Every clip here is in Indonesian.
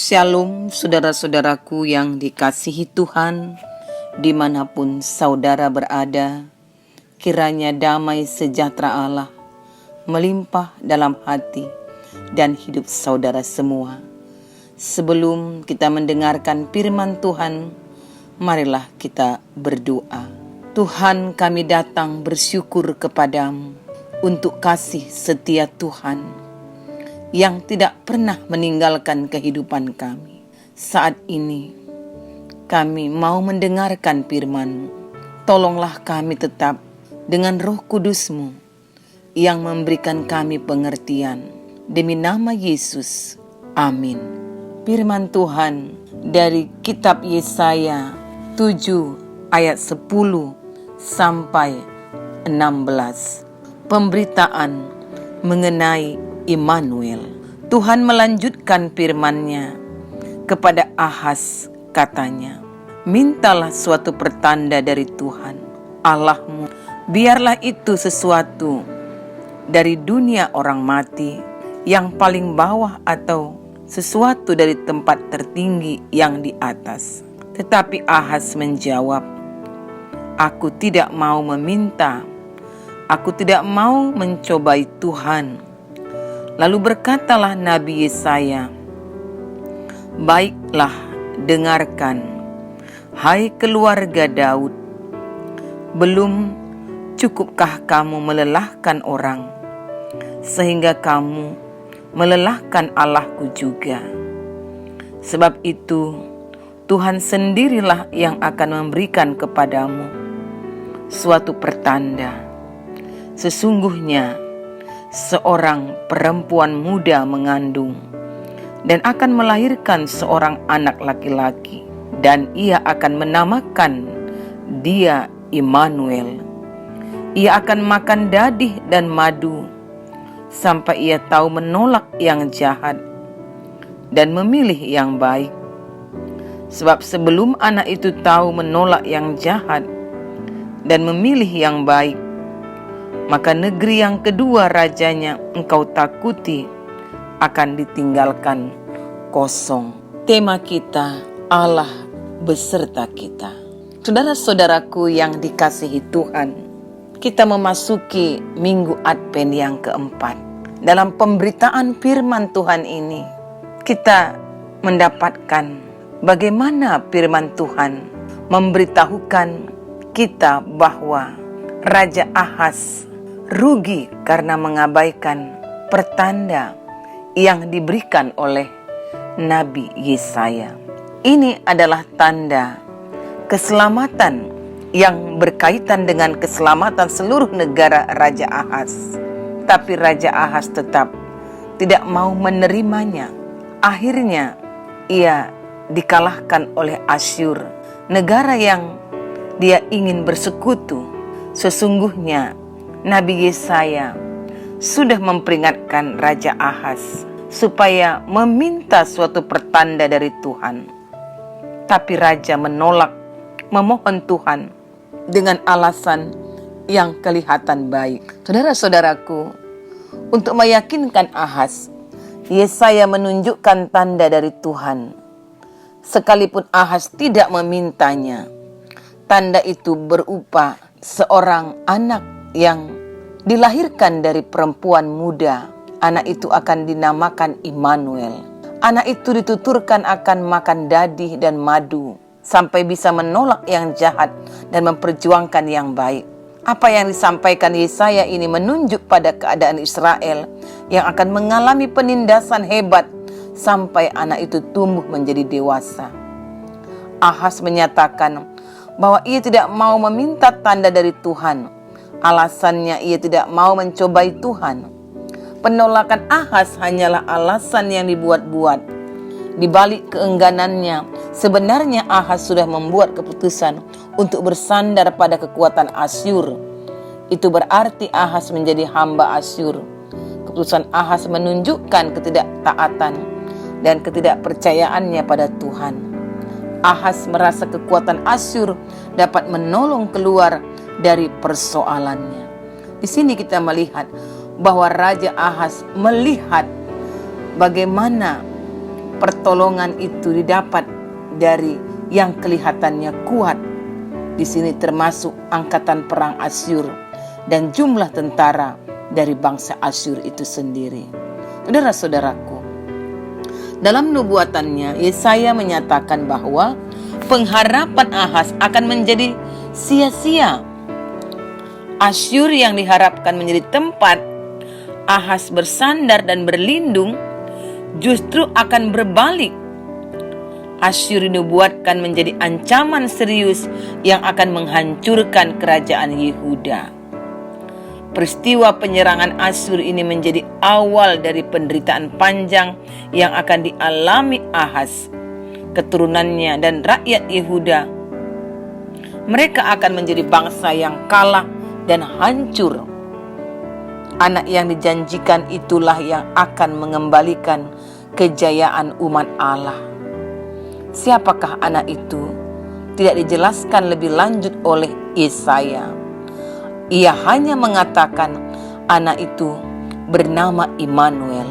Shalom saudara-saudaraku yang dikasihi Tuhan, dimanapun saudara berada, kiranya damai sejahtera Allah melimpah dalam hati dan hidup saudara semua. Sebelum kita mendengarkan firman Tuhan, marilah kita berdoa. Tuhan, kami datang bersyukur kepadamu untuk kasih setia Tuhan yang tidak pernah meninggalkan kehidupan kami. Saat ini kami mau mendengarkan firman-Mu. Tolonglah kami tetap dengan Roh Kudus-Mu yang memberikan kami pengertian. Demi nama Yesus, amin. Firman Tuhan dari kitab Yesaya 7 ayat 10 sampai 16. Pemberitaan mengenai Immanuel. Tuhan melanjutkan firman-Nya kepada Ahaz, katanya, mintalah suatu pertanda dari Tuhan Allahmu, biarlah itu sesuatu dari dunia orang mati yang paling bawah atau sesuatu dari tempat tertinggi yang di atas. Tetapi Ahaz menjawab, aku tidak mau meminta, aku tidak mau mencobai Tuhan. Lalu berkatalah Nabi Yesaya, baiklah dengarkan, hai keluarga Daud, belum cukupkah kamu melelahkan orang, sehingga kamu melelahkan Allahku juga? Sebab itu Tuhan sendirilah yang akan memberikan kepadamu suatu pertanda. Sesungguhnya seorang perempuan muda mengandung dan akan melahirkan seorang anak laki-laki, dan ia akan menamakan dia Immanuel. Ia akan makan dadih dan madu sampai ia tahu menolak yang jahat dan memilih yang baik. Sebab sebelum anak itu tahu menolak yang jahat dan memilih yang baik, maka negeri yang kedua rajanya engkau takuti akan ditinggalkan kosong. Tema kita, Allah beserta kita. Saudara-saudaraku yang dikasihi Tuhan, kita memasuki minggu Advent yang keempat. Dalam pemberitaan firman Tuhan ini, kita mendapatkan bagaimana firman Tuhan memberitahukan kita bahwa Raja Ahaz rugi karena mengabaikan pertanda yang diberikan oleh Nabi Yesaya. Ini adalah tanda keselamatan yang berkaitan dengan keselamatan seluruh negara Raja Ahaz. Tapi Raja Ahaz tetap tidak mau menerimanya. Akhirnya ia dikalahkan oleh Asyur, negara yang dia ingin bersekutu. Sesungguhnya Nabi Yesaya sudah memperingatkan Raja Ahaz supaya meminta suatu pertanda dari Tuhan. Tapi raja menolak memohon Tuhan dengan alasan yang kelihatan baik. Saudara-saudaraku, untuk meyakinkan Ahaz, Yesaya menunjukkan tanda dari Tuhan. Sekalipun Ahaz tidak memintanya, tanda itu berupa seorang anak yang dilahirkan dari perempuan muda. Anak itu akan dinamakan Immanuel. Anak itu dituturkan akan makan dadih dan madu sampai bisa menolak yang jahat dan memperjuangkan yang baik. Apa yang disampaikan Yesaya ini menunjuk pada keadaan Israel yang akan mengalami penindasan hebat sampai anak itu tumbuh menjadi dewasa. Ahaz menyatakan bahwa ia tidak mau meminta tanda dari Tuhan. Alasannya ia tidak mau mencobai Tuhan. Penolakan Ahaz hanyalah alasan yang dibuat-buat. Di balik keengganannya, sebenarnya Ahaz sudah membuat keputusan untuk bersandar pada kekuatan Asyur. Itu berarti Ahaz menjadi hamba Asyur. Keputusan Ahaz menunjukkan ketidaktaatan dan ketidakpercayaannya pada Tuhan. Ahaz merasa kekuatan Asyur dapat menolong keluar dari persoalannya. Di sini kita melihat bahwa Raja Ahaz melihat bagaimana pertolongan itu didapat dari yang kelihatannya kuat. Di sini termasuk angkatan perang Asyur dan jumlah tentara dari bangsa Asyur itu sendiri. Saudara-saudaraku, dalam nubuatannya Yesaya menyatakan bahwa pengharapan Ahaz akan menjadi sia-sia. Asyur yang diharapkan menjadi tempat Ahaz bersandar dan berlindung justru akan berbalik. Asyur dinubuatkan menjadi ancaman serius yang akan menghancurkan kerajaan Yehuda. Peristiwa penyerangan Asyur ini menjadi awal dari penderitaan panjang yang akan dialami Ahaz, keturunannya dan rakyat Yehuda. Mereka akan menjadi bangsa yang kalah dan hancur. Anak yang dijanjikan itulah yang akan mengembalikan kejayaan umat Allah. Siapakah anak itu? Tidak dijelaskan lebih lanjut oleh Yesaya. Ia hanya mengatakan anak itu bernama Immanuel.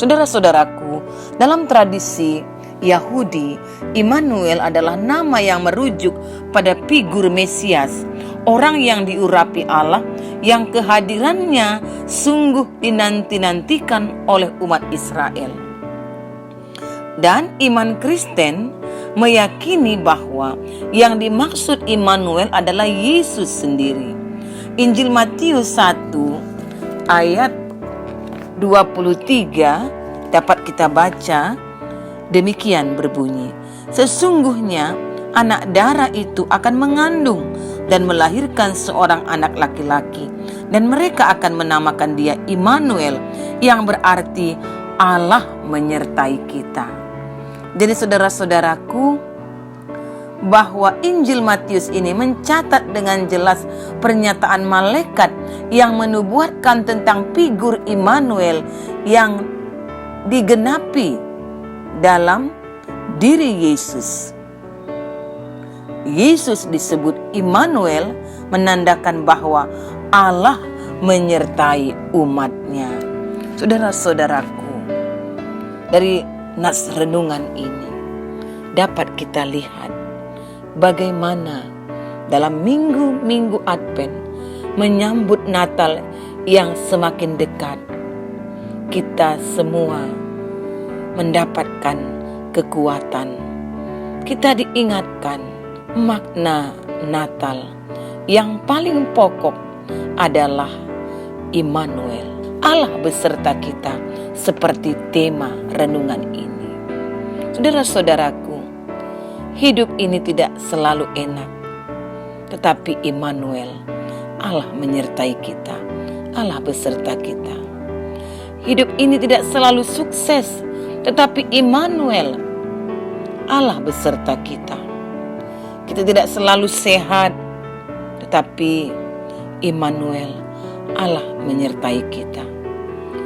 Saudara-saudaraku, dalam tradisi Yahudi, Immanuel adalah nama yang merujuk pada figur Mesias, orang yang diurapi Allah, yang kehadirannya sungguh dinanti-nantikan oleh umat Israel. Dan iman Kristen meyakini bahwa yang dimaksud Immanuel adalah Yesus sendiri. Injil Matius 1 ayat 23 dapat kita baca, demikian berbunyi, sesungguhnya anak darah itu akan mengandung dan melahirkan seorang anak laki-laki, dan mereka akan menamakan dia Immanuel, yang berarti Allah menyertai kita. Jadi saudara-saudaraku, bahwa Injil Matius ini mencatat dengan jelas pernyataan malaikat yang menubuatkan tentang figur Immanuel yang digenapi dalam diri Yesus. Yesus disebut Immanuel, menandakan bahwa Allah menyertai umatnya. Saudara-saudaraku, dari nas renungan ini dapat kita lihat bagaimana dalam minggu-minggu Advent menyambut Natal yang semakin dekat, kita semua mendapatkan kekuatan. Kita diingatkan makna Natal yang paling pokok adalah Immanuel, Allah beserta kita, seperti tema renungan ini. Saudara-saudaraku, hidup ini tidak selalu enak, tetapi Immanuel, Allah menyertai kita, Allah beserta kita. Hidup ini tidak selalu sukses, tetapi Immanuel, Allah beserta kita. Kita tidak selalu sehat, tetapi Immanuel, Allah menyertai kita.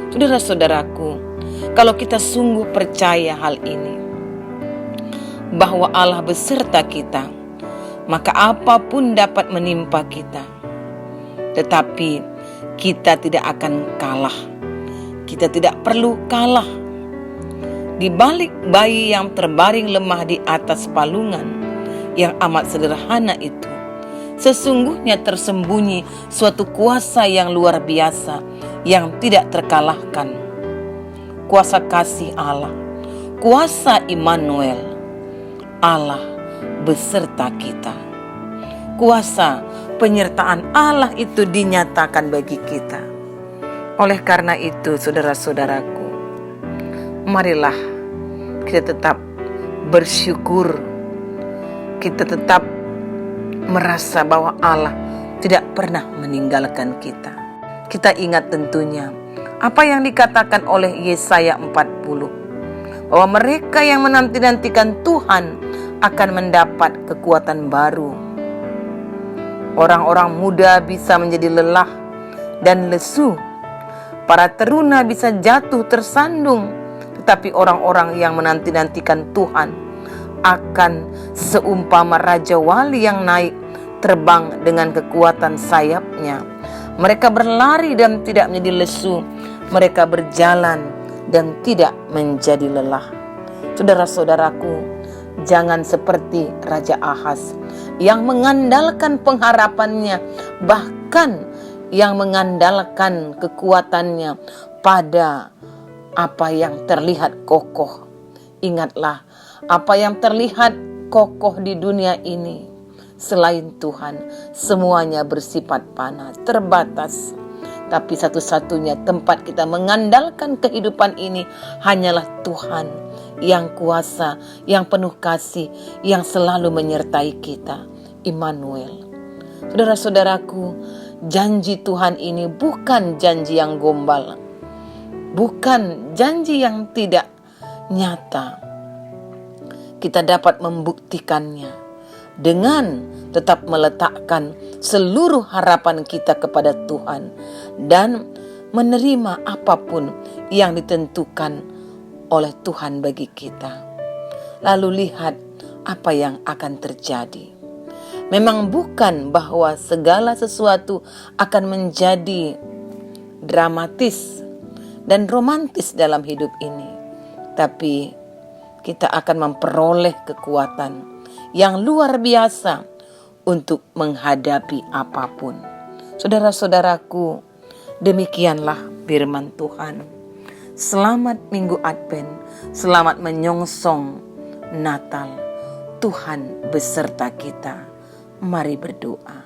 Saudara-saudaraku, kalau kita sungguh percaya hal ini, bahwa Allah beserta kita, maka apapun dapat menimpa kita, tetapi kita tidak akan kalah. Kita tidak perlu kalah. Di balik bayi yang terbaring lemah di atas palungan yang amat sederhana itu, sesungguhnya tersembunyi suatu kuasa yang luar biasa yang tidak terkalahkan. Kuasa kasih Allah, kuasa Immanuel, Allah beserta kita. Kuasa penyertaan Allah itu dinyatakan bagi kita. Oleh karena itu, saudara-saudaraku, marilah kita tetap bersyukur. Kita tetap merasa bahwa Allah tidak pernah meninggalkan kita. Kita ingat tentunya apa yang dikatakan oleh Yesaya 40, bahwa mereka yang menanti-nantikan Tuhan akan mendapat kekuatan baru. Orang-orang muda bisa menjadi lelah dan lesu. Para teruna bisa jatuh tersandung. Tetapi orang-orang yang menanti-nantikan Tuhan akan seumpama Raja Wali yang naik terbang dengan kekuatan sayapnya. Mereka berlari dan tidak menjadi lesu. Mereka berjalan dan tidak menjadi lelah. Saudara-saudaraku, jangan seperti Raja Ahaz yang mengandalkan pengharapannya, bahkan yang mengandalkan kekuatannya pada apa yang terlihat kokoh. Ingatlah, apa yang terlihat kokoh di dunia ini selain Tuhan, semuanya bersifat fana, terbatas. Tapi satu-satunya tempat kita mengandalkan kehidupan ini hanyalah Tuhan yang kuasa, yang penuh kasih, yang selalu menyertai kita. Immanuel. Saudara-saudaraku, janji Tuhan ini bukan janji yang gombal, bukan janji yang tidak nyata. Kita dapat membuktikannya dengan tetap meletakkan seluruh harapan kita kepada Tuhan dan menerima apapun yang ditentukan oleh Tuhan bagi kita. Lalu lihat apa yang akan terjadi. Memang bukan bahwa segala sesuatu akan menjadi dramatis dan romantis dalam hidup ini, tapi kita akan memperoleh kekuatan yang luar biasa untuk menghadapi apapun. Saudara-saudaraku, demikianlah firman Tuhan. Selamat Minggu Advent, selamat menyongsong Natal. Tuhan beserta kita. Mari berdoa.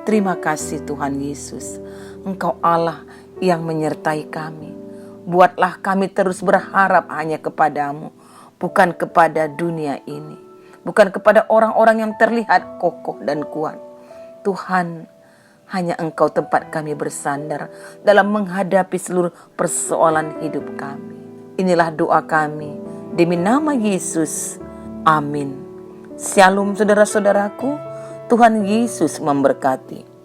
Terima kasih Tuhan Yesus, Engkau Allah yang menyertai kami. Buatlah kami terus berharap hanya kepadamu, bukan kepada dunia ini, bukan kepada orang-orang yang terlihat kokoh dan kuat. Tuhan, hanya Engkau tempat kami bersandar dalam menghadapi seluruh persoalan hidup kami. Inilah doa kami, demi nama Yesus. Amin. Shalom saudara-saudaraku, Tuhan Yesus memberkati.